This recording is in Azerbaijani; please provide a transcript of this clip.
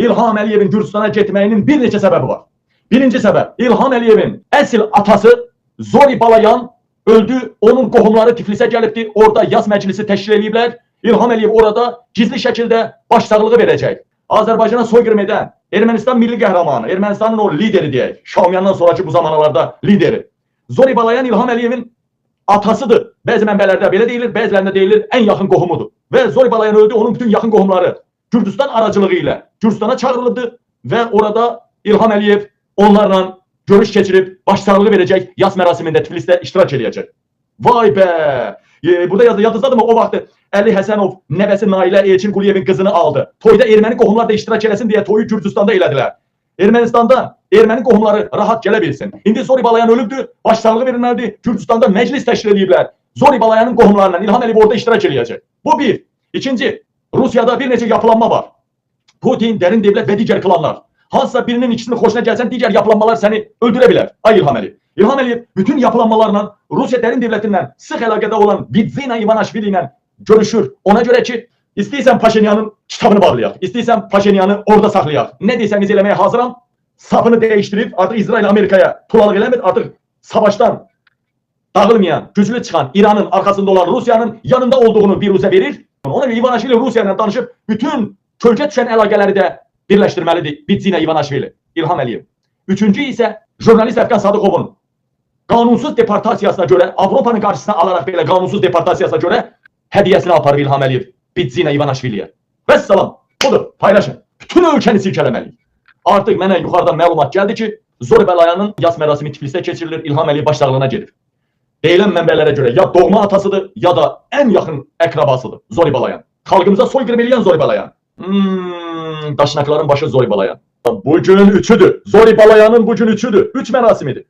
İlham Əliyevin Gürcüstana getməyinin bir neçə səbəbi var. Birinci səbəb, İlham Əliyevin əsl atası Zori Balayan öldü, onun qohumları Tiflisə gəlibdi, orada yaz məclisi təşkil ediblər. İlham Əliyev orada gizli şəkildə başsağlığı verəcək. Azərbaycana soyqırım edən Ermənistan milli qəhrəmanı, Ermənistanın o lideri deyək, Şamyandan sonraki bu zamanlarda lideri. Zori Balayan İlham Əliyevin atasıdır. Bəzi mənbələrdə belə deyilir, bəzilərində deyilir ən yaxın qohumudur. Və Zori Balayan öldü, onun bütün yaxın qohumları Gürcüstan aracılığı ilə Gürcüstana çağırılıbdı və orada İlham Əliyev onlarla görüş keçirib başsağlığı verəcək, yas mərasimində Tiflisdə iştirak edəcək. Vay be! Burada yadınızdadır mı? O vaxt Əli Həsənov nəvəsi Nailə Elçin Quliyevin qızını aldı. Toyda erməni qohumlar da iştirak eləsin deyə toyu Gürcüstanda elədilər. Ermənistanda erməni qohumları rahat gələ bilsin. İndi Zori Balayan ölübdür, başsağlığı verilməlidir. Gürcüstanda məclis təşkil ediblər. Zori Balayanın qohumlarla İlham Əliyev orada iştirak edəcək. Bu bir. İkinci, Rusiyada bir neçə yapılanma var. Putin, dərin devlət və digər klanlar. Hansısa birinin ikisinin xoşuna gəlsən, digər yapılanmalar səni öldürə bilər. Ay İlham Əliyev. İlham Əliyev bütün yapılanmalarla Rusiya dərin devlətindən sıx əlaqədə olan Bidzina Ivanaşvili ilə görüşür. Ona görə ki, istəyirsən Paşinyanın kitabını bağlayaq, istəyirsən Paşinyanı orada saxlayaq. Nə desəniz eləməyə hazıram. Sapını dəyişdirib, artıq İsrail Amerikaya tulalıq eləmir, artıq savaşdan dağılmayan, güclü çıxan İranın arxasında olan Rusiyanın yanında olduğunu bir üzə verir. Ona görə Ivanaşvili Rusiya ilə danışıb bütün kölgə düşən əlaqələri də birləşdirməlidir Bidzina Ivanaşvili, İlham Əliyev. Üçüncü isə jurnalist Əfqan Sadıqovun qanunsuz deportasiyasına görə, Avropanın qarşısına alaraq belə qanunsuz deportasiyasına görə hədiyəsini aparıb İlham Əliyev Bidzina Ivanaşviliyə. Vəssalam, budur, paylaşın. Bütün ölkəni silkələməliyik. Artıq mənə yuxarıdan məlumat gəldi ki, Zori Balayanın yas mərasimi Tiflisdə keçirilir, İlham Əliyev başsağlığına gedir. Deyilən mənbələrə görə ya doğma atasıdır, ya da ən yaxın əqrabasıdır Zori Balayan. Xalqımıza soyqırım eləyən Zori Balayan. Daşnaqların başı Zori Balayan. Bugün üçüdür. Zori Balayanın bugün üçüdür. Üç mərasimidir.